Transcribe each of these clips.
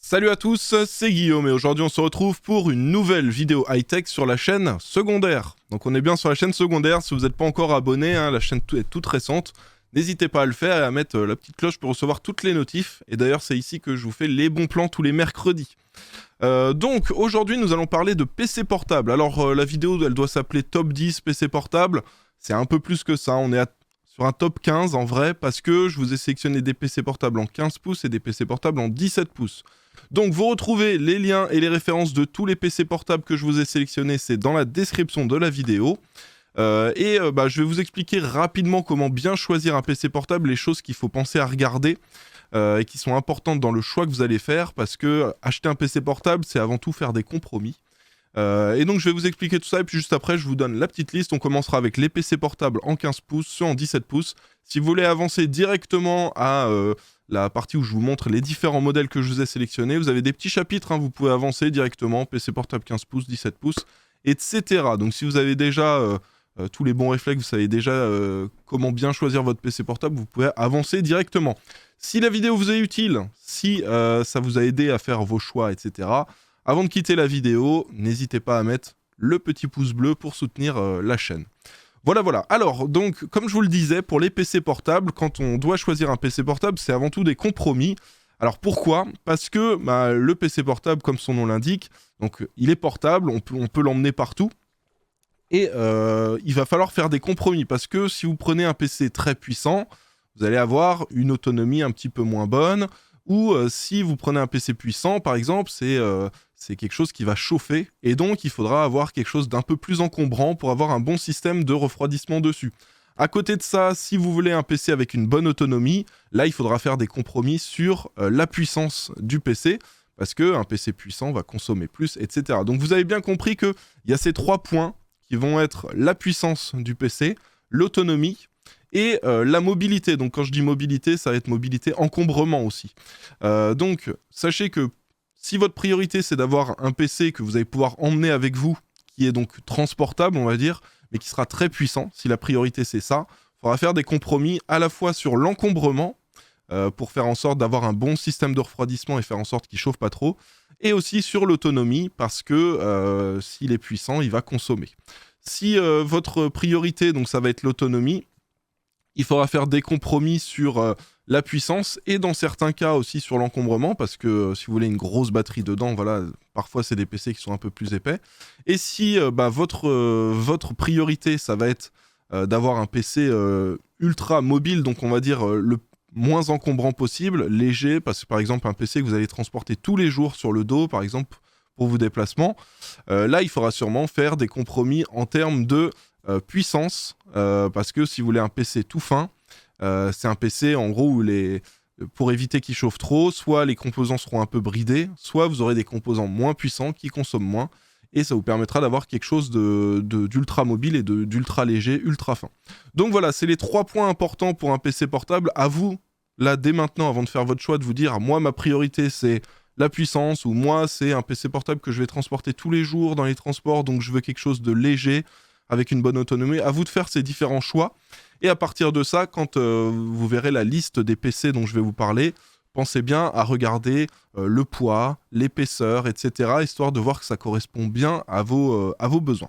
Salut à tous, c'est Guillaume et aujourd'hui on se retrouve pour une nouvelle vidéo high-tech sur la chaîne secondaire. Donc on est bien sur la chaîne secondaire, si vous n'êtes pas encore abonné, la chaîne est toute récente, n'hésitez pas à le faire et à mettre la petite cloche pour recevoir toutes les notifs. Et d'ailleurs c'est ici que je vous fais les bons plans tous les mercredis. Donc aujourd'hui nous allons parler de PC portable. Alors la vidéo elle doit s'appeler Top 10 PC portable, c'est un peu plus que ça, on est sur un top 15 en vrai, parce que je vous ai sélectionné des PC portables en 15 pouces et des PC portables en 17 pouces. Donc vous retrouvez les liens et les références de tous les PC portables que je vous ai sélectionnés, c'est dans la description de la vidéo. Je vais vous expliquer rapidement comment bien choisir un PC portable, les choses qu'il faut penser à regarder et qui sont importantes dans le choix que vous allez faire, parce que acheter un PC portable, c'est avant tout faire des compromis. Et donc je vais vous expliquer tout ça, et puis juste après je vous donne la petite liste. On commencera avec les PC portables en 15 pouces, ceux en 17 pouces. Si vous voulez avancer directement à la partie où je vous montre les différents modèles que je vous ai sélectionnés, vous avez des petits chapitres, vous pouvez avancer directement, PC portable 15 pouces, 17 pouces, etc. Donc si vous avez déjà tous les bons réflexes, vous savez déjà comment bien choisir votre PC portable, vous pouvez avancer directement. Si la vidéo vous est utile, si ça vous a aidé à faire vos choix, etc., avant de quitter la vidéo, n'hésitez pas à mettre le petit pouce bleu pour soutenir la chaîne. Voilà. Alors, donc, comme je vous le disais, pour les PC portables, quand on doit choisir un PC portable, c'est avant tout des compromis. Alors pourquoi ? Parce que le PC portable, comme son nom l'indique, donc il est portable, on peut l'emmener partout. Et il va falloir faire des compromis, parce que si vous prenez un PC très puissant, vous allez avoir une autonomie un petit peu moins bonne. Ou si vous prenez un PC puissant, par exemple, c'est quelque chose qui va chauffer, et donc il faudra avoir quelque chose d'un peu plus encombrant pour avoir un bon système de refroidissement dessus. À côté de ça, si vous voulez un PC avec une bonne autonomie, là il faudra faire des compromis sur la puissance du PC, parce qu'un PC puissant va consommer plus, etc. Donc vous avez bien compris qu'il y a ces trois points qui vont être la puissance du PC, l'autonomie, et la mobilité. Donc quand je dis mobilité, ça va être mobilité encombrement aussi. Donc sachez que si votre priorité c'est d'avoir un PC que vous allez pouvoir emmener avec vous, qui est donc transportable on va dire, mais qui sera très puissant, si la priorité c'est ça, il faudra faire des compromis à la fois sur l'encombrement, pour faire en sorte d'avoir un bon système de refroidissement et faire en sorte qu'il ne chauffe pas trop, et aussi sur l'autonomie, parce que s'il est puissant, il va consommer. Si votre priorité, donc ça va être l'autonomie, il faudra faire des compromis sur la puissance et dans certains cas aussi sur l'encombrement, parce que si vous voulez une grosse batterie dedans, voilà, parfois c'est des PC qui sont un peu plus épais. Et si votre priorité, ça va être d'avoir un PC ultra mobile, donc on va dire le moins encombrant possible, léger, parce que par exemple un PC que vous allez transporter tous les jours sur le dos, par exemple pour vos déplacements, là il faudra sûrement faire des compromis en termes de puissance, parce que si vous voulez un PC tout fin, c'est un PC en gros où pour éviter qu'il chauffe trop, soit les composants seront un peu bridés, soit vous aurez des composants moins puissants qui consomment moins, et ça vous permettra d'avoir quelque chose d'ultra mobile et d'ultra léger, ultra fin. Donc voilà, c'est les 3 points importants pour un PC portable. À vous, là dès maintenant, avant de faire votre choix, de vous dire, moi ma priorité c'est la puissance, ou moi c'est un PC portable que je vais transporter tous les jours dans les transports, donc je veux quelque chose de léger, avec une bonne autonomie. À vous de faire ces différents choix. Et à partir de ça, quand vous verrez la liste des PC dont je vais vous parler, pensez bien à regarder le poids, l'épaisseur, etc., histoire de voir que ça correspond bien à vos besoins.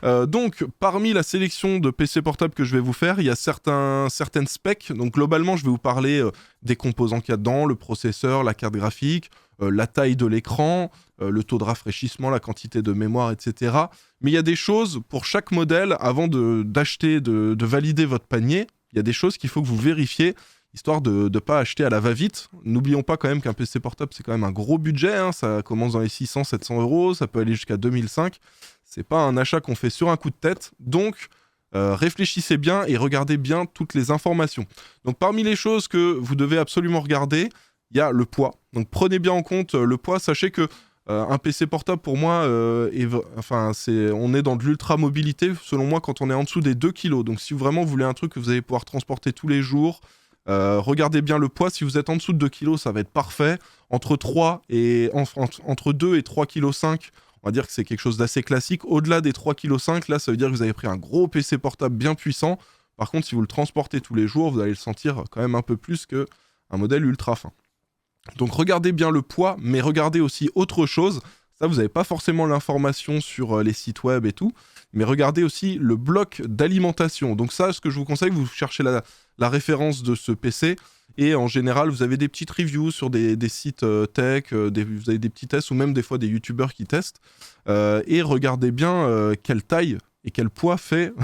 Donc, parmi la sélection de PC portables que je vais vous faire, il y a certaines specs. Donc, globalement, je vais vous parler des composants qu'il y a dedans, le processeur, la carte graphique, la taille de l'écran, le taux de rafraîchissement, la quantité de mémoire, etc. Mais il y a des choses pour chaque modèle, avant d'acheter, de valider votre panier, il y a des choses qu'il faut que vous vérifiez, histoire de ne pas acheter à la va-vite. N'oublions pas quand même qu'un PC portable, c'est quand même un gros budget, ça commence dans les 600-700 €, ça peut aller jusqu'à 2005. C'est pas un achat qu'on fait sur un coup de tête, donc réfléchissez bien et regardez bien toutes les informations. Donc parmi les choses que vous devez absolument regarder, il y a le poids. Donc prenez bien en compte le poids, sachez que un PC portable pour moi, on est dans de l'ultra mobilité selon moi quand on est en dessous des 2 kg. Donc si vraiment vous voulez un truc que vous allez pouvoir transporter tous les jours, regardez bien le poids. Si vous êtes en dessous de 2 kg, ça va être parfait. Entre 2 et 3,5 kg, on va dire que c'est quelque chose d'assez classique. Au-delà des 3,5 kg, là ça veut dire que vous avez pris un gros PC portable bien puissant. Par contre, si vous le transportez tous les jours, vous allez le sentir quand même un peu plus qu'un modèle ultra fin. Donc regardez bien le poids, mais regardez aussi autre chose. Ça, vous n'avez pas forcément l'information sur les sites web et tout, mais regardez aussi le bloc d'alimentation. Donc ça, ce que je vous conseille, vous cherchez la référence de ce PC, et en général, vous avez des petites reviews sur des sites tech, vous avez des petits tests, ou même des fois des youtubeurs qui testent, et regardez bien quelle taille et quel poids fait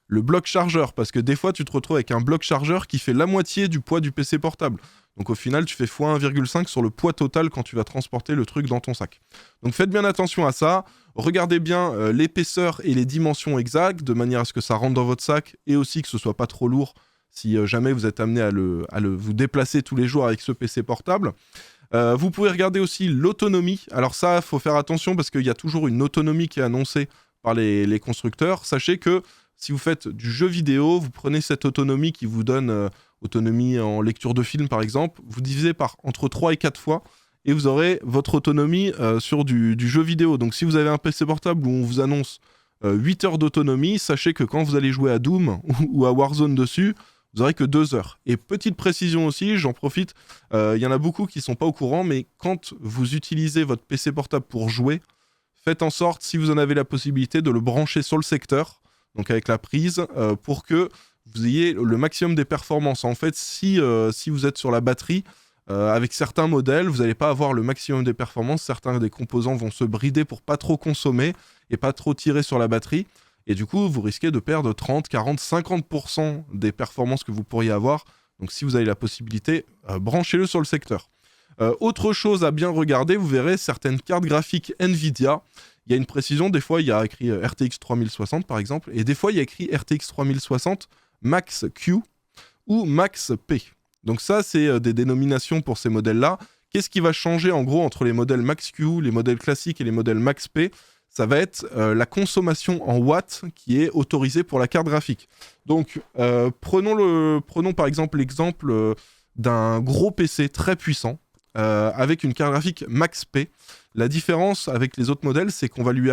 le bloc chargeur, parce que des fois, tu te retrouves avec un bloc chargeur qui fait la moitié du poids du PC portable. Donc au final, tu fais x1,5 sur le poids total quand tu vas transporter le truc dans ton sac. Donc faites bien attention à ça. Regardez bien l'épaisseur et les dimensions exactes, de manière à ce que ça rentre dans votre sac, et aussi que ce soit pas trop lourd si jamais vous êtes amené à vous déplacer tous les jours avec ce PC portable. Vous pouvez regarder aussi l'autonomie. Alors ça, il faut faire attention parce qu'il y a toujours une autonomie qui est annoncée par les constructeurs. Sachez que si vous faites du jeu vidéo, vous prenez cette autonomie qui vous donne autonomie en lecture de film par exemple, vous divisez par entre 3 et 4 fois et vous aurez votre autonomie sur du jeu vidéo. Donc si vous avez un PC portable où on vous annonce 8 heures d'autonomie, sachez que quand vous allez jouer à Doom ou à Warzone dessus, vous n'aurez que 2 heures. Et petite précision aussi, j'en profite, il y en a beaucoup qui ne sont pas au courant, mais quand vous utilisez votre PC portable pour jouer, faites en sorte, si vous en avez la possibilité, de le brancher sur le secteur, donc avec la prise, pour que vous ayez le maximum des performances. En fait, si vous êtes sur la batterie, avec certains modèles, vous n'allez pas avoir le maximum des performances. Certains des composants vont se brider pour pas trop consommer et pas trop tirer sur la batterie. Et du coup, vous risquez de perdre 30, 40, 50% des performances que vous pourriez avoir. Donc si vous avez la possibilité, branchez-le sur le secteur. Autre chose à bien regarder, vous verrez certaines cartes graphiques Nvidia. Il y a une précision, des fois il y a écrit RTX 3060 par exemple, et des fois il y a écrit RTX 3060 Max Q ou Max P. Donc ça, c'est des dénominations pour ces modèles-là. Qu'est-ce qui va changer en gros entre les modèles Max Q, les modèles classiques et les modèles Max P? Ça va être la consommation en watts qui est autorisée pour la carte graphique. Donc prenons par exemple l'exemple d'un gros PC très puissant avec une carte graphique Max P. La différence avec les autres modèles, c'est qu'on va lui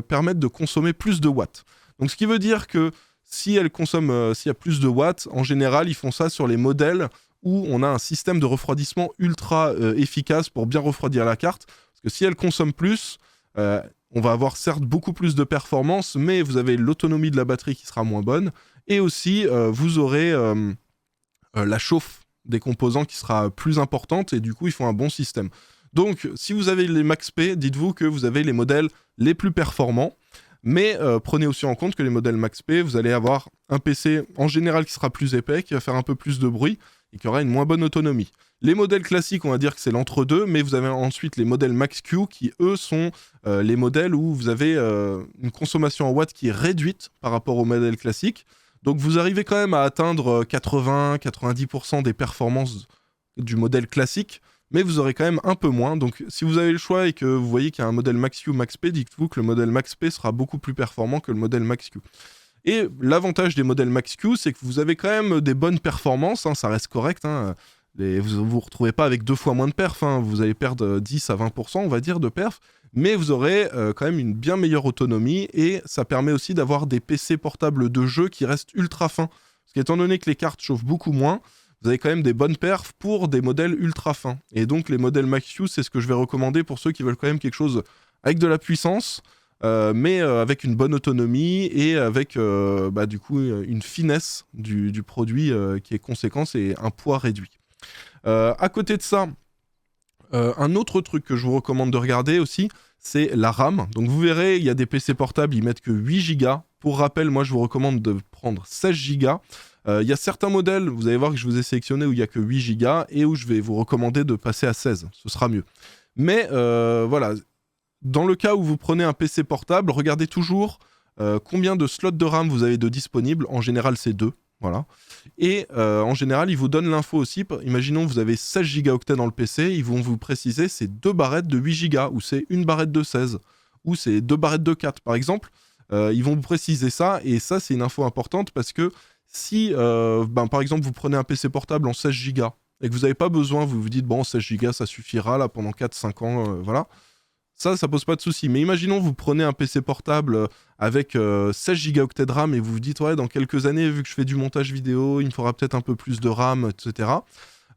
permettre de consommer plus de watts. Donc ce qui veut dire que si elle consomme, s'il y a plus de watts, en général, ils font ça sur les modèles où on a un système de refroidissement ultra efficace pour bien refroidir la carte. Parce que si elle consomme plus, on va avoir certes beaucoup plus de performance, mais vous avez l'autonomie de la batterie qui sera moins bonne. Et aussi, vous aurez la chauffe des composants qui sera plus importante et du coup, ils font un bon système. Donc, si vous avez les Max P, dites-vous que vous avez les modèles les plus performants. Mais prenez aussi en compte que les modèles Max P, vous allez avoir un PC en général qui sera plus épais, qui va faire un peu plus de bruit et qui aura une moins bonne autonomie. Les modèles classiques, on va dire que c'est l'entre-deux, mais vous avez ensuite les modèles Max Q qui, eux, sont les modèles où vous avez une consommation en watts qui est réduite par rapport aux modèles classiques. Donc vous arrivez quand même à atteindre 80-90% des performances du modèle classique, mais vous aurez quand même un peu moins. Donc si vous avez le choix et que vous voyez qu'il y a un modèle Max Q ou Max P, dites-vous que le modèle Max P sera beaucoup plus performant que le modèle Max Q. Et l'avantage des modèles Max Q, c'est que vous avez quand même des bonnes performances, hein, ça reste correct. Hein. Vous ne vous retrouvez pas avec 2 fois moins de perf, hein. Vous allez perdre 10 à 20%, on va dire, de perf, mais vous aurez quand même une bien meilleure autonomie et ça permet aussi d'avoir des PC portables de jeu qui restent ultra fins. Parce qu'étant donné que les cartes chauffent beaucoup moins, vous avez quand même des bonnes perfs pour des modèles ultra fins. Et donc les modèles Max Q, c'est ce que je vais recommander pour ceux qui veulent quand même quelque chose avec de la puissance, mais avec une bonne autonomie et avec du coup une finesse du produit qui est conséquente et un poids réduit. À côté de ça, un autre truc que je vous recommande de regarder aussi, c'est la RAM. Donc vous verrez, il y a des PC portables, ils mettent que 8 Go. Pour rappel, moi je vous recommande de prendre 16 Go. Il y a certains modèles, vous allez voir que je vous ai sélectionné où il n'y a que 8 Go et où je vais vous recommander de passer à 16, ce sera mieux. Mais voilà, dans le cas où vous prenez un PC portable, regardez toujours combien de slots de RAM vous avez de disponibles. En général, c'est 2. Voilà. Et en général, ils vous donnent l'info aussi. Imaginons que vous avez 16 Go dans le PC, ils vont vous préciser c'est 2 barrettes de 8 Go ou c'est une barrette de 16 ou c'est 2 barrettes de 4 par exemple. Ils vont vous préciser ça et ça, c'est une info importante parce que si, par exemple, vous prenez un PC portable en 16 Go et que vous n'avez pas besoin, vous vous dites, bon, 16 Go, ça suffira là pendant 4-5 ans, voilà. Ça pose pas de souci. Mais imaginons, vous prenez un PC portable avec 16 Go de RAM et vous vous dites, ouais, dans quelques années, vu que je fais du montage vidéo, il me faudra peut-être un peu plus de RAM, etc.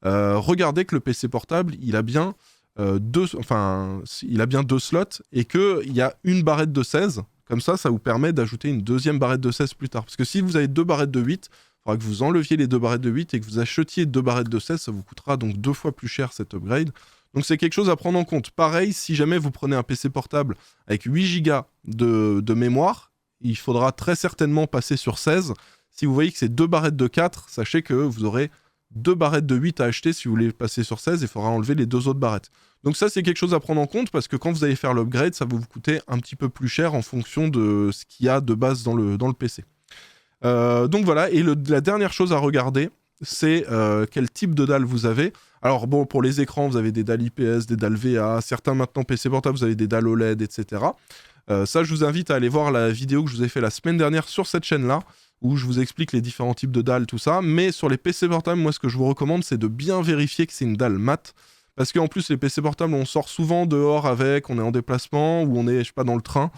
regardez que le PC portable, il a bien deux slots et qu'il y a une barrette de 16. Comme ça vous permet d'ajouter une deuxième barrette de 16 plus tard. Parce que si vous avez 2 barrettes de 8, il faudra que vous enleviez les 2 barrettes de 8 et que vous achetiez 2 barrettes de 16, ça vous coûtera donc 2 fois plus cher cet upgrade. Donc c'est quelque chose à prendre en compte. Pareil, si jamais vous prenez un PC portable avec 8 Go de mémoire, il faudra très certainement passer sur 16. Si vous voyez que c'est 2 barrettes de 4, sachez que vous aurez 2 barrettes de 8 à acheter si vous voulez passer sur 16 et il faudra enlever les 2 autres barrettes. Donc ça, c'est quelque chose à prendre en compte parce que quand vous allez faire l'upgrade, ça va vous coûter un petit peu plus cher en fonction de ce qu'il y a de base dans le PC. Donc voilà, et la dernière chose à regarder, c'est quel type de dalle vous avez. Alors bon, pour les écrans, vous avez des dalles IPS, des dalles VA, certains maintenant PC portables, vous avez des dalles OLED, etc. Ça, je vous invite à aller voir la vidéo que je vous ai fait la semaine dernière sur cette chaîne-là, où je vous explique les différents types de dalles, tout ça. Mais sur les PC portables, moi, ce que je vous recommande, c'est de bien vérifier que c'est une dalle mat. Parce qu'en plus, les PC portables, on sort souvent dehors avec, on est en déplacement, ou on est, je sais pas, dans le train.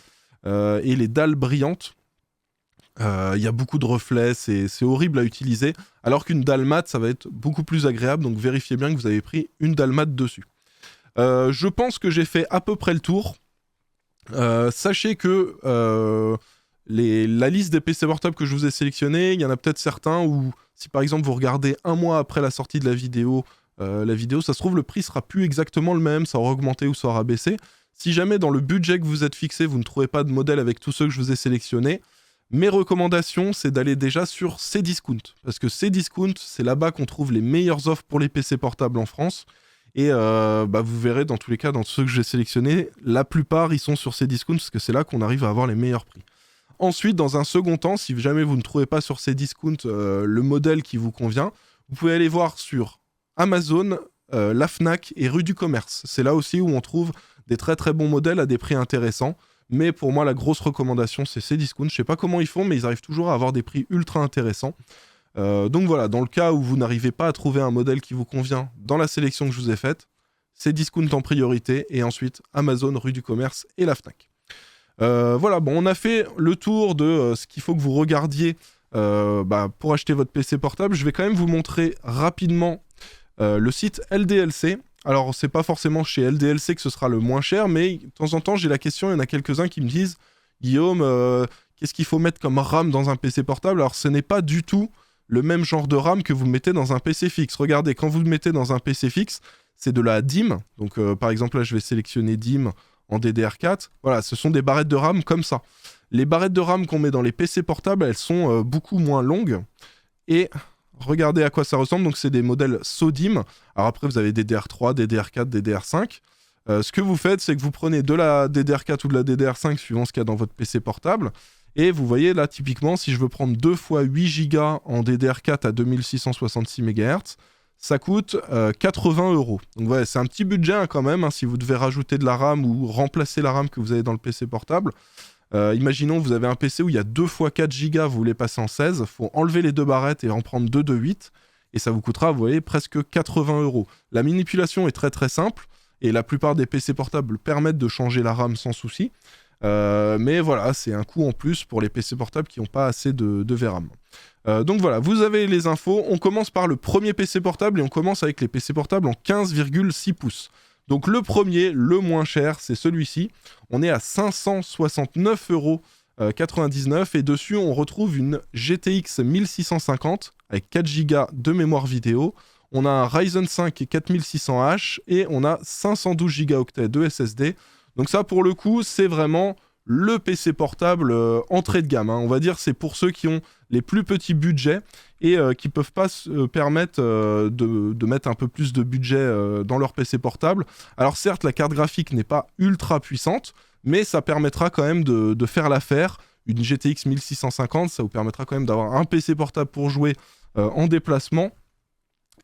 Et les dalles brillantes, il y a beaucoup de reflets, c'est horrible à utiliser. Alors qu'une dalle mat, ça va être beaucoup plus agréable. Donc vérifiez bien que vous avez pris une dalle mat dessus. Je pense que j'ai fait à peu près le tour. Sachez que la liste des PC portables que je vous ai sélectionnés, il y en a peut-être certains où, si par exemple vous regardez un mois après la sortie de la vidéo, ça se trouve le prix sera plus exactement le même, ça aura augmenté ou ça aura baissé. Si jamais dans le budget que vous êtes fixé, vous ne trouvez pas de modèle avec tous ceux que je vous ai sélectionnés, mes recommandations, c'est d'aller déjà sur Cdiscount. Parce que Cdiscount, c'est là-bas qu'on trouve les meilleures offres pour les PC portables en France. Et vous verrez, dans tous les cas, dans ceux que j'ai sélectionnés, la plupart, ils sont sur Cdiscount parce que c'est là qu'on arrive à avoir les meilleurs prix. Ensuite, dans un second temps, si jamais vous ne trouvez pas sur Cdiscount le modèle qui vous convient, vous pouvez aller voir sur Amazon, la Fnac et Rue du Commerce. C'est là aussi où on trouve des très très bons modèles à des prix intéressants. Mais pour moi, la grosse recommandation, c'est Cdiscount. Je sais pas comment ils font, mais ils arrivent toujours à avoir des prix ultra intéressants. Donc voilà, dans le cas où vous n'arrivez pas à trouver un modèle qui vous convient dans la sélection que je vous ai faite, Cdiscount en priorité, et ensuite Amazon, Rue du Commerce et la Fnac. Voilà, bon, on a fait le tour de ce qu'il faut que vous regardiez pour acheter votre PC portable. Je vais quand même vous montrer rapidement le site LDLC. Alors, c'est pas forcément chez LDLC que ce sera le moins cher, mais de temps en temps, j'ai la question, il y en a quelques-uns qui me disent « Guillaume, qu'est-ce qu'il faut mettre comme RAM dans un PC portable ?» Alors, ce n'est pas du tout le même genre de RAM que vous mettez dans un PC fixe. Regardez, quand vous le mettez dans un PC fixe, c'est de la DIMM. Donc, par exemple, là, je vais sélectionner DIMM en DDR4. Voilà, ce sont des barrettes de RAM comme ça. Les barrettes de RAM qu'on met dans les PC portables, elles sont beaucoup moins longues. Et regardez à quoi ça ressemble. Donc, c'est des modèles SODIMM. Alors après, vous avez DDR3, DDR4, DDR5. Ce que vous faites, c'est que vous prenez de la DDR4 ou de la DDR5, suivant ce qu'il y a dans votre PC portable. Et vous voyez, là, typiquement, si je veux prendre 2 fois 8 Go en DDR4 à 2666 MHz, ça coûte 80 €. Donc ouais, c'est un petit budget hein, quand même, hein, si vous devez rajouter de la RAM ou remplacer la RAM que vous avez dans le PC portable. Imaginons vous avez un PC où il y a 2 fois 4 Go, vous voulez passer en 16, il faut enlever les 2 barrettes et en prendre 2 de 8, et ça vous coûtera, vous voyez, presque 80 €. La manipulation est très très simple, et la plupart des PC portables permettent de changer la RAM sans souci. Mais voilà, c'est un coût en plus pour les PC portables qui n'ont pas assez de VRAM. Donc voilà, vous avez les infos. On commence par le premier PC portable et on commence avec les PC portables en 15,6 pouces. Donc le premier, le moins cher, c'est celui-ci. On est à 569,99 € et dessus on retrouve une GTX 1650 avec 4 Go de mémoire vidéo. On a un Ryzen 5 4600H et on a 512 Go de SSD. Donc ça, pour le coup, c'est vraiment le PC portable entrée de gamme. Hein. On va dire c'est pour ceux qui ont les plus petits budgets et qui ne peuvent pas se permettre de mettre un peu plus de budget dans leur PC portable. Alors certes, la carte graphique n'est pas ultra puissante, mais ça permettra quand même de faire l'affaire. Une GTX 1650, ça vous permettra quand même d'avoir un PC portable pour jouer en déplacement.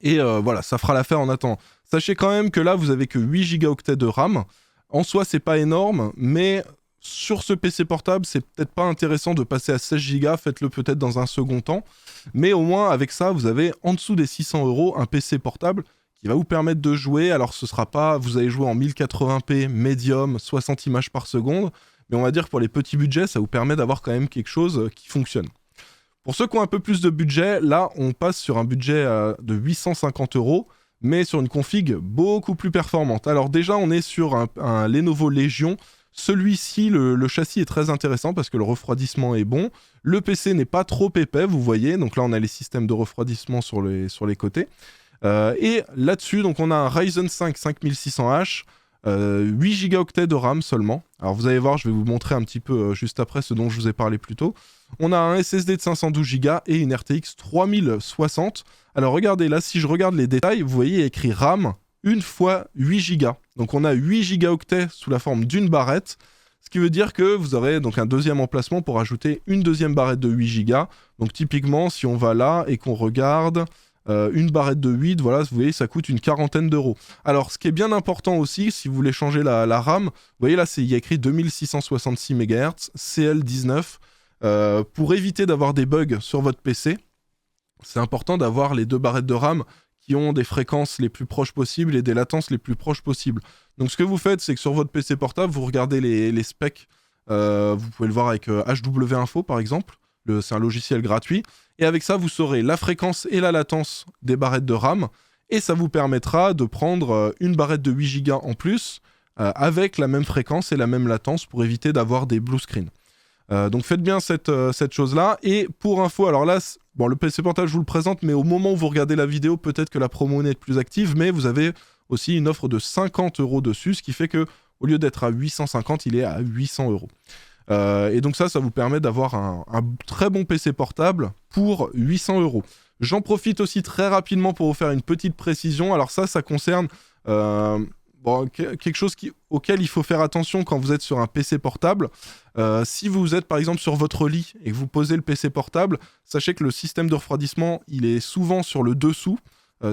Et voilà, ça fera l'affaire en attendant. Sachez quand même que là, vous avez que 8 Go de RAM. En soi, c'est pas énorme, mais sur ce PC portable, c'est peut-être pas intéressant de passer à 16 Go, faites-le peut-être dans un second temps. Mais au moins, avec ça, vous avez en dessous des 600 € un PC portable qui va vous permettre de jouer. Alors, ce sera pas, vous allez jouer en 1080p, médium, 60 images par seconde, mais on va dire que pour les petits budgets, ça vous permet d'avoir quand même quelque chose qui fonctionne. Pour ceux qui ont un peu plus de budget, là, on passe sur un budget de 850 €. mais sur une config beaucoup plus performante. Alors déjà, on est sur un Lenovo Legion. Celui-ci, le châssis est très intéressant parce que le refroidissement est bon. Le PC n'est pas trop épais, vous voyez. Donc là, on a les systèmes de refroidissement sur les côtés. Et là-dessus, donc on a un Ryzen 5 5600H, 8 Go de RAM seulement. Alors vous allez voir, je vais vous montrer un petit peu juste après ce dont je vous ai parlé plus tôt. On a un SSD de 512 Go et une RTX 3060. Alors regardez, là, si je regarde les détails, vous voyez, il y a écrit RAM une fois 8 Go. Donc on a 8 Go sous la forme d'une barrette, ce qui veut dire que vous aurez donc un deuxième emplacement pour ajouter une deuxième barrette de 8 Go. Donc typiquement, si on va là et qu'on regarde une barrette de 8, voilà, vous voyez, ça coûte une quarantaine d'euros. Alors ce qui est bien important aussi, si vous voulez changer la RAM, vous voyez là, il y a écrit 2666 MHz, CL19, pour éviter d'avoir des bugs sur votre PC. C'est important d'avoir les deux barrettes de RAM qui ont des fréquences les plus proches possibles et des latences les plus proches possibles. Donc ce que vous faites, c'est que sur votre PC portable, vous regardez les specs, vous pouvez le voir avec HW Info par exemple, c'est un logiciel gratuit, et avec ça, vous saurez la fréquence et la latence des barrettes de RAM, et ça vous permettra de prendre une barrette de 8 Go en plus, avec la même fréquence et la même latence pour éviter d'avoir des blue screen. Donc faites bien cette chose-là. Et pour info, alors là, bon, le PC portable, je vous le présente, mais au moment où vous regardez la vidéo, peut-être que la promo n'est plus active, mais vous avez aussi une offre de 50 € dessus, ce qui fait que au lieu d'être à 850, il est à 800 €. Et donc ça vous permet d'avoir un très bon PC portable pour 800 €. J'en profite aussi très rapidement pour vous faire une petite précision. Alors ça concerne quelque chose auquel il faut faire attention quand vous êtes sur un PC portable. Si vous êtes par exemple sur votre lit et que vous posez le PC portable, sachez que le système de refroidissement, il est souvent sur le dessous,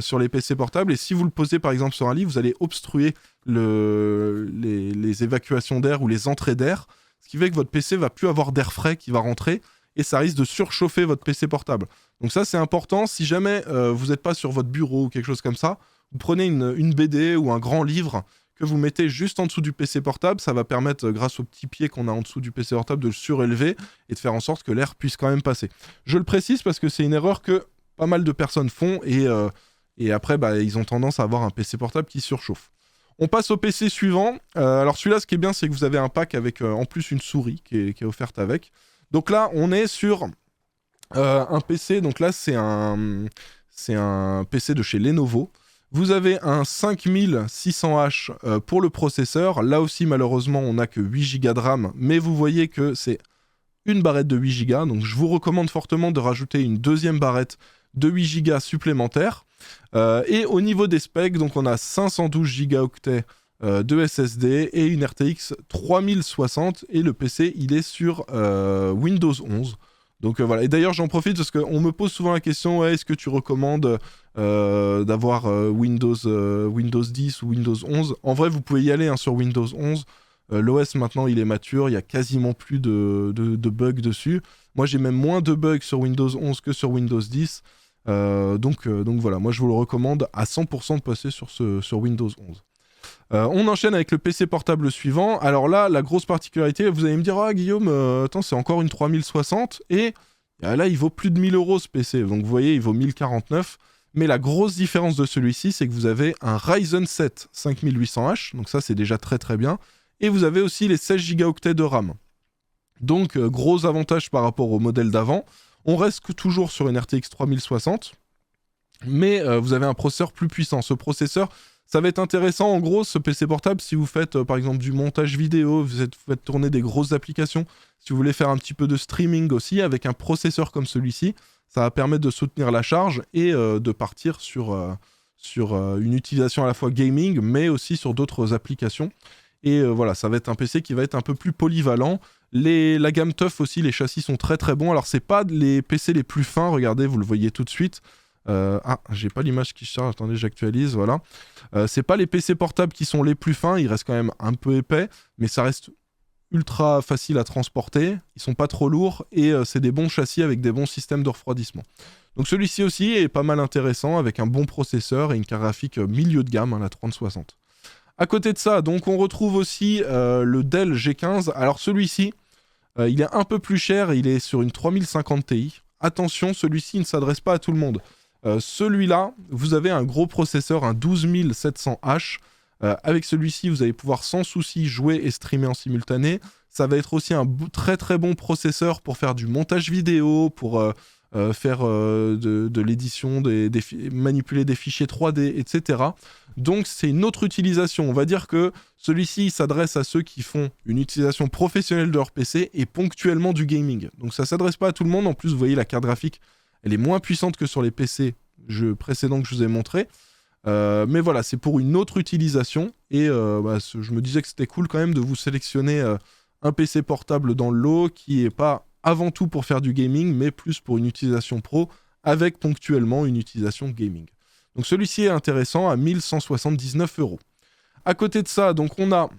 sur les PC portables, et si vous le posez par exemple sur un lit, vous allez obstruer les évacuations d'air ou les entrées d'air, ce qui fait que votre PC va plus avoir d'air frais qui va rentrer, et ça risque de surchauffer votre PC portable. Donc ça, c'est important. Si jamais vous n'êtes pas sur votre bureau ou quelque chose comme ça, vous prenez une BD ou un grand livre que vous mettez juste en dessous du PC portable. Ça va permettre, grâce au petit pied qu'on a en dessous du PC portable, de le surélever et de faire en sorte que l'air puisse quand même passer. Je le précise parce que c'est une erreur que pas mal de personnes font, et après, ils ont tendance à avoir un PC portable qui surchauffe. On passe au PC suivant. Alors celui-là, ce qui est bien, c'est que vous avez un pack avec en plus une souris qui est offerte avec. Donc là, on est sur un PC. Donc là, c'est un PC de chez Lenovo. Vous avez un 5600H pour le processeur. Là aussi, malheureusement, on n'a que 8 Go de RAM. Mais vous voyez que c'est une barrette de 8 Go. Donc je vous recommande fortement de rajouter une deuxième barrette de 8 Go supplémentaires. Et au niveau des specs, donc on a 512 Go de SSD et une RTX 3060, et le PC il est sur Windows 11. Donc voilà, et d'ailleurs j'en profite parce qu'on me pose souvent la question, est-ce que tu recommandes d'avoir Windows 10 ou Windows 11 ? En vrai, vous pouvez y aller sur Windows 11. L'OS maintenant il est mature, il y a quasiment plus de bugs dessus. Moi j'ai même moins de bugs sur Windows 11 que sur Windows 10. Donc voilà, moi je vous le recommande à 100% de passer sur Windows 11. On enchaîne avec le PC portable suivant. Alors là, la grosse particularité, vous allez me dire, ah Guillaume, attends, c'est encore une 3060, et là il vaut plus de 1000 € ce PC. Donc vous voyez, il vaut 1049. Mais la grosse différence de celui-ci, c'est que vous avez un Ryzen 7 5800H, donc ça c'est déjà très très bien, et vous avez aussi les 16 Go de RAM. Donc gros avantage par rapport au modèle d'avant. On reste toujours sur une RTX 3060, mais vous avez un processeur plus puissant. Ce processeur, ça va être intéressant, en gros, ce PC portable, si vous faites par exemple du montage vidéo, vous faites tourner des grosses applications, si vous voulez faire un petit peu de streaming aussi, avec un processeur comme celui-ci, ça va permettre de soutenir la charge et de partir sur une utilisation à la fois gaming, mais aussi sur d'autres applications. Et voilà, ça va être un PC qui va être un peu plus polyvalent. La gamme TUF aussi, les châssis sont très très bons. Alors c'est pas les PC les plus fins, regardez, vous le voyez tout de suite. J'ai pas l'image qui charge, attendez, j'actualise, voilà. C'est pas les PC portables qui sont les plus fins, ils restent quand même un peu épais, mais ça reste ultra facile à transporter, ils sont pas trop lourds, et c'est des bons châssis avec des bons systèmes de refroidissement. Donc celui-ci aussi est pas mal intéressant, avec un bon processeur et une carte graphique milieu de gamme, la 3060. À côté de ça, donc on retrouve aussi le Dell G15. Alors celui-ci, il est un peu plus cher, il est sur une 3050 Ti. Attention, celui-ci ne s'adresse pas à tout le monde. Celui-là, vous avez un gros processeur, un 12700H. Avec celui-ci, vous allez pouvoir sans souci jouer et streamer en simultané. Ça va être aussi un très très bon processeur pour faire du montage vidéo, pour faire de l'édition, manipuler des fichiers 3D, etc. Donc c'est une autre utilisation. On va dire que celui-ci s'adresse à ceux qui font une utilisation professionnelle de leur PC et ponctuellement du gaming. Donc ça ne s'adresse pas à tout le monde. En plus, vous voyez, la carte graphique, elle est moins puissante que sur les PC précédents que je vous ai montrés. Mais voilà, c'est pour une autre utilisation. Et je me disais que c'était cool quand même de vous sélectionner un PC portable dans le lot qui n'est pas avant tout pour faire du gaming, mais plus pour une utilisation pro, avec ponctuellement une utilisation gaming. Donc celui-ci est intéressant à 1179 €. À côté de ça, donc on a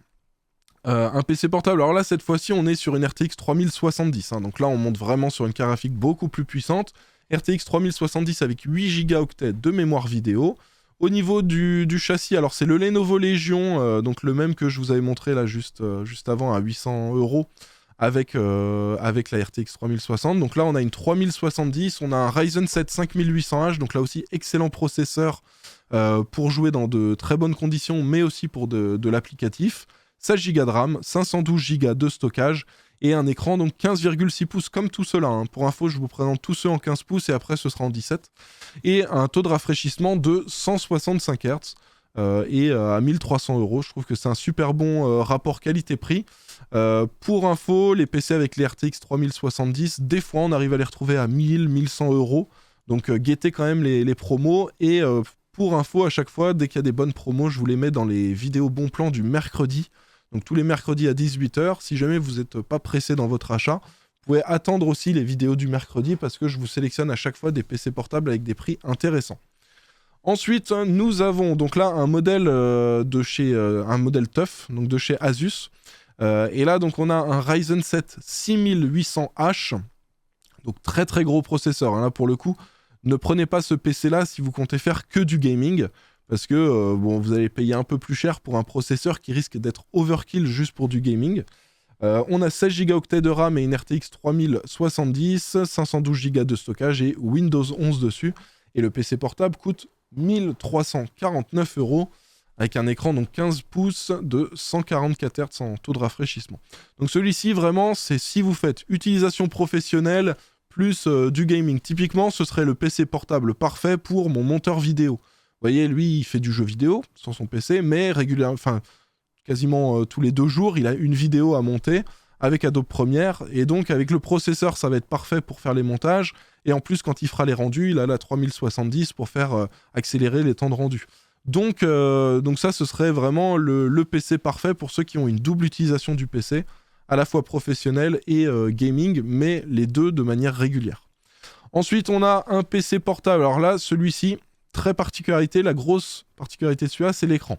un PC portable. Alors là, cette fois-ci, on est sur une RTX 3070. Donc là, on monte vraiment sur une carte graphique beaucoup plus puissante. RTX 3070 avec 8 Go de mémoire vidéo. Au niveau du châssis, alors c'est le Lenovo Legion, donc le même que je vous avais montré là juste avant à 800 € avec la RTX 3060. Donc là, on a une 3070, on a un Ryzen 7 5800H, donc là aussi excellent processeur pour jouer dans de très bonnes conditions, mais aussi pour de l'applicatif. 16 Go de RAM, 512 Go de stockage et un écran donc 15,6 pouces comme tout cela. Pour info, je vous présente tous ceux en 15 pouces et après ce sera en 17. Et un taux de rafraîchissement de 165 Hz et à 1300 €. Je trouve que c'est un super bon rapport qualité-prix. Pour info, les PC avec les RTX 3070, des fois on arrive à les retrouver à 1100 €. Donc guettez quand même les promos. Et pour info, à chaque fois, dès qu'il y a des bonnes promos, je vous les mets dans les vidéos bons plans du mercredi. Donc tous les mercredis à 18 h. Si jamais vous n'êtes pas pressé dans votre achat, vous pouvez attendre aussi les vidéos du mercredi parce que je vous sélectionne à chaque fois des PC portables avec des prix intéressants. Ensuite, nous avons donc là un modèle un modèle TUF, donc de chez Asus. Et là, donc on a un Ryzen 7 6800H, donc très très gros processeur. Là pour le coup, ne prenez pas ce PC-là si vous comptez faire que du gaming. Parce que vous allez payer un peu plus cher pour un processeur qui risque d'être overkill juste pour du gaming. On a 16 Go de RAM et une RTX 3070, 512 Go de stockage et Windows 11 dessus. Et le PC portable coûte 1349 € avec un écran donc 15 pouces de 144 Hz en taux de rafraîchissement. Donc celui-ci, vraiment, c'est si vous faites utilisation professionnelle plus du gaming. Typiquement, ce serait le PC portable parfait pour mon monteur vidéo. Vous voyez, lui, il fait du jeu vidéo sur son PC, mais quasiment tous les 2 jours, il a une vidéo à monter avec Adobe Premiere. Et donc, avec le processeur, ça va être parfait pour faire les montages. Et en plus, quand il fera les rendus, il a la 3070 pour faire accélérer les temps de rendu. Donc ça, ce serait vraiment le PC parfait pour ceux qui ont une double utilisation du PC, à la fois professionnel et gaming, mais les deux de manière régulière. Ensuite, on a un PC portable. Alors là, celui-ci... Très particularité, la grosse particularité de celui-là, c'est l'écran.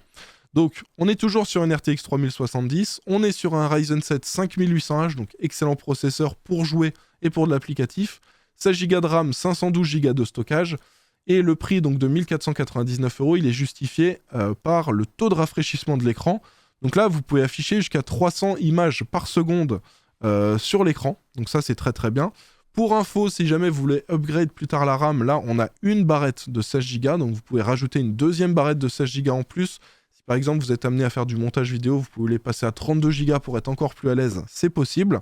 Donc, on est toujours sur une RTX 3070, on est sur un Ryzen 7 5800H, donc excellent processeur pour jouer et pour de l'applicatif, 16 Go de RAM, 512 Go de stockage, et le prix donc de 1499 €, il est justifié par le taux de rafraîchissement de l'écran. Donc là, vous pouvez afficher jusqu'à 300 images par seconde sur l'écran, donc ça c'est très très bien. Pour info, si jamais vous voulez upgrade plus tard la RAM, là on a une barrette de 16 Go, donc vous pouvez rajouter une deuxième barrette de 16 Go en plus. Si par exemple vous êtes amené à faire du montage vidéo, vous pouvez les passer à 32 Go pour être encore plus à l'aise, c'est possible.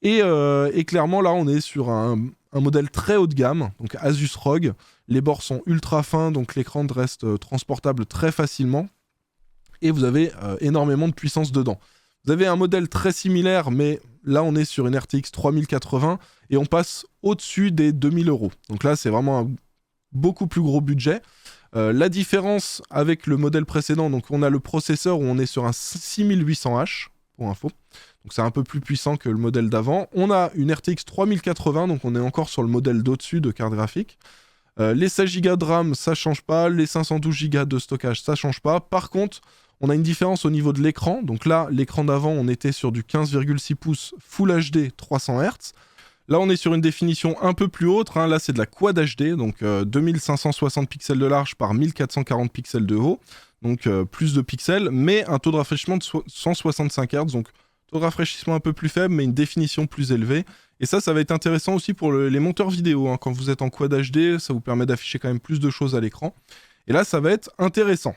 Et clairement là on est sur un modèle très haut de gamme, donc Asus ROG. Les bords sont ultra fins, donc l'écran reste transportable très facilement. Et vous avez énormément de puissance dedans. Vous avez un modèle très similaire, mais là on est sur une RTX 3080 et on passe au-dessus des 2000 €. Donc là c'est vraiment un beaucoup plus gros budget. La différence avec le modèle précédent, donc on a le processeur où on est sur un 6800H, pour info. Donc c'est un peu plus puissant que le modèle d'avant. On a une RTX 3080, donc on est encore sur le modèle d'au-dessus de carte graphique. Les 16 Go de RAM, ça change pas. Les 512 Go de stockage, ça change pas. Par contre, on a une différence au niveau de l'écran. Donc là, l'écran d'avant, on était sur du 15,6 pouces Full HD 300 Hz. Là, on est sur une définition un peu plus haute. Là, c'est de la Quad HD, donc 2560 pixels de large par 1440 pixels de haut. Donc plus de pixels, mais un taux de rafraîchissement de 165 Hz. Donc taux de rafraîchissement un peu plus faible, mais une définition plus élevée. Et ça va être intéressant aussi pour les monteurs vidéo. Hein. Quand vous êtes en Quad HD, ça vous permet d'afficher quand même plus de choses à l'écran. Et là, ça va être intéressant.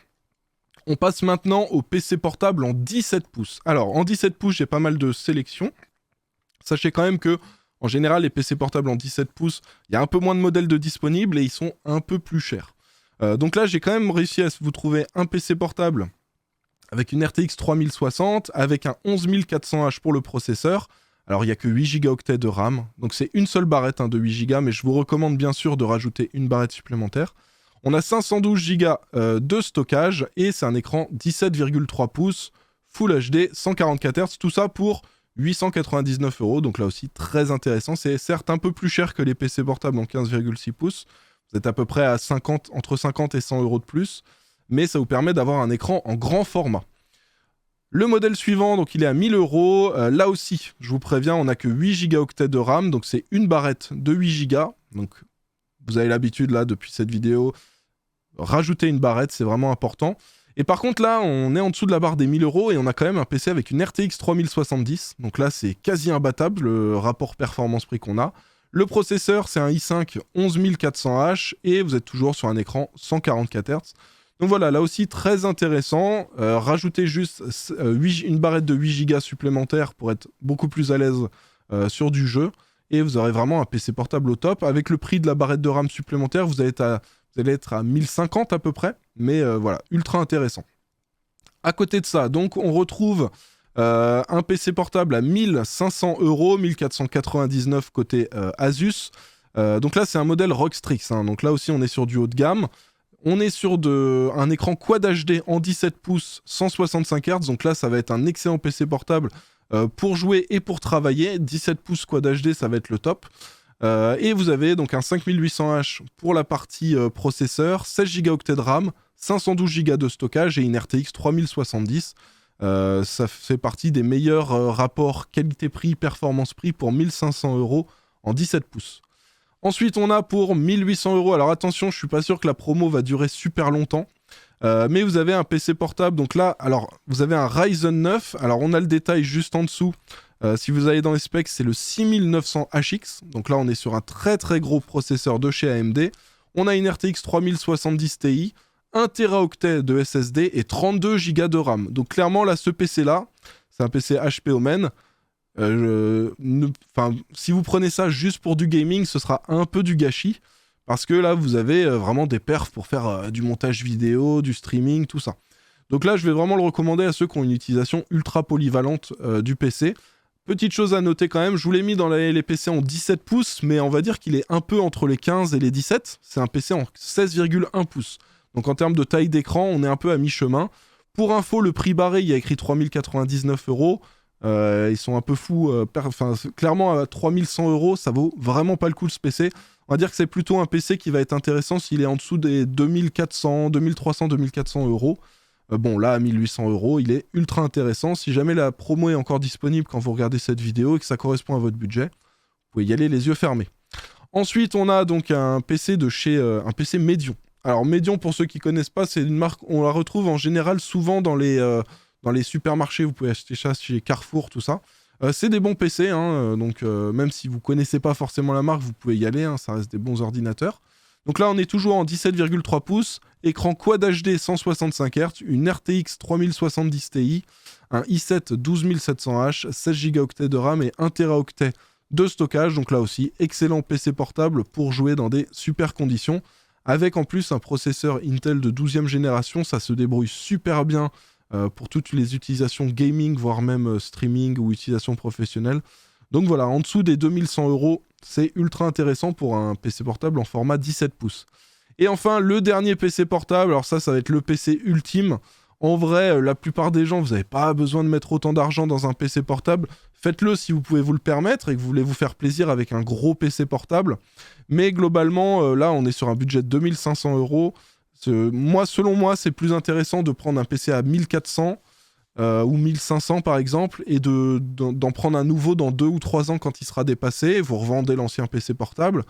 On passe maintenant au PC portable en 17 pouces. Alors, en 17 pouces, j'ai pas mal de sélections. Sachez quand même que, en général, les PC portables en 17 pouces, il y a un peu moins de modèles de disponibles et ils sont un peu plus chers. Donc là, j'ai quand même réussi à vous trouver un PC portable avec une RTX 3060, avec un 11400H pour le processeur. Alors, il n'y a que 8 Go de RAM, donc c'est une seule barrette de 8 Go, mais je vous recommande bien sûr de rajouter une barrette supplémentaire. On a 512 Go de stockage et c'est un écran 17,3 pouces, Full HD, 144 Hz, tout ça pour 899 €. Donc là aussi, très intéressant. C'est certes un peu plus cher que les PC portables en 15,6 pouces. Vous êtes à peu près à entre 50 et 100 € de plus, mais ça vous permet d'avoir un écran en grand format. Le modèle suivant, donc il est à 1000 €. Là aussi, je vous préviens, on n'a que 8 Go de RAM, donc c'est une barrette de 8 Go. Donc vous avez l'habitude là, depuis cette vidéo, rajouter une barrette, c'est vraiment important. Et par contre là, on est en dessous de la barre des 1000 € et on a quand même un PC avec une RTX 3070. Donc là, c'est quasi imbattable le rapport performance-prix qu'on a. Le processeur, c'est un i5 11400H et vous êtes toujours sur un écran 144 Hz. Donc voilà, là aussi très intéressant. Rajoutez juste une barrette de 8 Go supplémentaire pour être beaucoup plus à l'aise sur du jeu. Et vous aurez vraiment un PC portable au top. Avec le prix de la barrette de RAM supplémentaire, vous allez être à 1050 à peu près. Mais voilà, ultra intéressant. À côté de ça, donc on retrouve un PC portable à 1500 €, 1499 côté Asus. Donc là, c'est un modèle ROG Strix. Hein. Donc là aussi, on est sur du haut de gamme. On est sur un écran Quad HD en 17 pouces, 165 Hz. Donc là, ça va être un excellent PC portable pour jouer et pour travailler. 17 pouces Quad HD, ça va être le top. Et vous avez donc un 5800H pour la partie processeur, 16 Go de RAM, 512 Go de stockage et une RTX 3070. Ça fait partie des meilleurs rapports qualité-prix, performance-prix pour 1500 € en 17 pouces. Ensuite, on a pour 1800 €. Alors attention, je suis pas sûr que la promo va durer super longtemps. Mais vous avez un PC portable. Donc là, alors vous avez un Ryzen 9. Alors on a le détail juste en dessous. Si vous allez dans les specs, c'est le 6900HX. Donc là, on est sur un très très gros processeur de chez AMD. On a une RTX 3070 Ti, 1 Teraoctet de SSD et 32 Go de RAM. Donc clairement, là, ce PC-là, c'est un PC HP Omen. Si vous prenez ça juste pour du gaming, ce sera un peu du gâchis. Parce que là, vous avez vraiment des perfs pour faire du montage vidéo, du streaming, tout ça. Donc là, je vais vraiment le recommander à ceux qui ont une utilisation ultra polyvalente du PC. Petite chose à noter quand même, je vous l'ai mis dans les PC en 17 pouces, mais on va dire qu'il est un peu entre les 15 et les 17. C'est un PC en 16,1 pouces. Donc en termes de taille d'écran, on est un peu à mi-chemin. Pour info, le prix barré, il y a écrit 3099 €. Ils sont un peu fous. Clairement, à 3100 €, ça vaut vraiment pas le coup ce PC. On va dire que c'est plutôt un PC qui va être intéressant s'il est en dessous des 2400, 2300, 2400 €. Bon, là, à 1800 €, il est ultra intéressant. Si jamais la promo est encore disponible quand vous regardez cette vidéo et que ça correspond à votre budget, vous pouvez y aller les yeux fermés. Ensuite, on a donc un PC de chez un PC Medion. Alors, Medion, pour ceux qui connaissent pas, c'est une marque, on la retrouve en général souvent dans les supermarchés. Vous pouvez acheter ça chez Carrefour, tout ça. C'est des bons PC, hein, donc même si vous connaissez pas forcément la marque, vous pouvez y aller, hein, ça reste des bons ordinateurs. Donc là, on est toujours en 17,3 pouces, écran Quad HD 165 Hz, une RTX 3070 Ti, un i7 12700H, 16 Go de RAM et 1 Teraoctet de stockage. Donc là aussi, excellent PC portable pour jouer dans des super conditions. Avec en plus un processeur Intel de 12e génération, ça se débrouille super bien pour toutes les utilisations gaming, voire même streaming ou utilisation professionnelle. Donc voilà, en dessous des 2100 €, c'est ultra intéressant pour un PC portable en format 17 pouces. Et enfin, le dernier PC portable, alors ça va être le PC ultime. En vrai, la plupart des gens, vous n'avez pas besoin de mettre autant d'argent dans un PC portable. Faites-le si vous pouvez vous le permettre et que vous voulez vous faire plaisir avec un gros PC portable. Mais globalement, là, on est sur un budget de 2500 €. Selon moi, c'est plus intéressant de prendre un PC à 1400 ou 1500 par exemple, et d'en prendre un nouveau dans 2 ou 3 ans quand il sera dépassé, vous revendez l'ancien PC portable,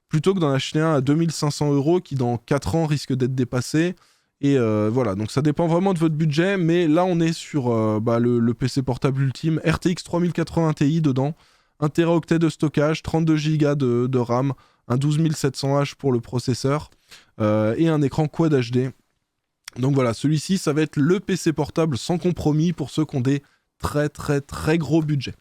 plutôt que d'en acheter un à 2500 € qui dans 4 ans risque d'être dépassé, Et voilà, donc ça dépend vraiment de votre budget, mais là on est sur le PC portable ultime, RTX 3080 Ti dedans, 1 Teraoctet de stockage, 32 Go de RAM, un 12700H pour le processeur, et un écran Quad HD. Donc voilà, celui-ci, ça va être le PC portable sans compromis pour ceux qui ont des très gros budgets.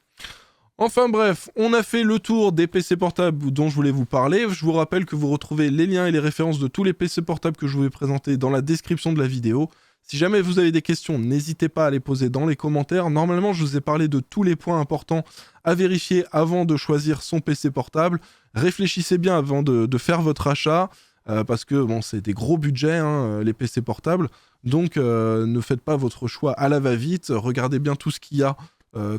Enfin bref, on a fait le tour des PC portables dont je voulais vous parler. Je vous rappelle que vous retrouvez les liens et les références de tous les PC portables que je vous ai présentés dans la description de la vidéo. Si jamais vous avez des questions, n'hésitez pas à les poser dans les commentaires. Normalement, je vous ai parlé de tous les points importants à vérifier avant de choisir son PC portable. Réfléchissez bien avant de faire votre achat, parce que bon, c'est des gros budgets, hein, les PC portables. Donc ne faites pas votre choix à la va-vite. Regardez bien tout ce qu'il y a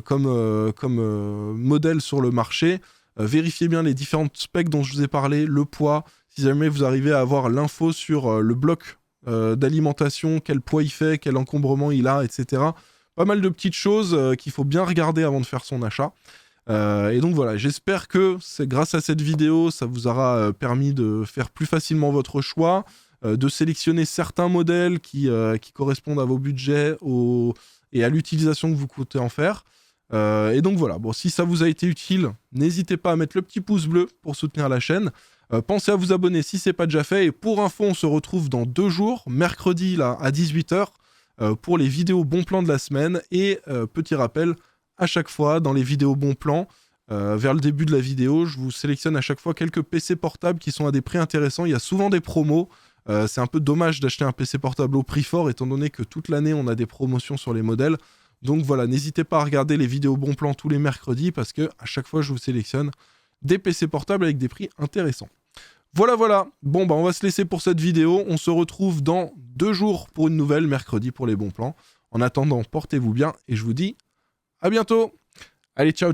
comme modèle sur le marché. Vérifiez bien les différentes specs dont je vous ai parlé, le poids, si jamais vous arrivez à avoir l'info sur le bloc d'alimentation, quel poids il fait, quel encombrement il a, etc. Pas mal de petites choses qu'il faut bien regarder avant de faire son achat. Et donc voilà, j'espère que grâce à cette vidéo, ça vous aura permis de faire plus facilement votre choix, de sélectionner certains modèles qui correspondent à vos budgets et à l'utilisation que vous comptez en faire. Et donc voilà, bon, si ça vous a été utile, n'hésitez pas à mettre le petit pouce bleu pour soutenir la chaîne. Pensez à vous abonner si ce n'est pas déjà fait. Et pour info, on se retrouve dans 2 jours, mercredi là, à 18 h, pour les vidéos bons plans de la semaine. Et petit rappel, à chaque fois, dans les vidéos bons plans, vers le début de la vidéo, je vous sélectionne à chaque fois quelques PC portables qui sont à des prix intéressants. Il y a souvent des promos. C'est un peu dommage d'acheter un PC portable au prix fort, étant donné que toute l'année, on a des promotions sur les modèles. Donc voilà, n'hésitez pas à regarder les vidéos bons plans tous les mercredis, parce que à chaque fois, je vous sélectionne des PC portables avec des prix intéressants. Voilà. Bon, on va se laisser pour cette vidéo. On se retrouve dans 2 jours pour une nouvelle, mercredi pour les bons plans. En attendant, portez-vous bien et je vous dis à bientôt. Allez, ciao.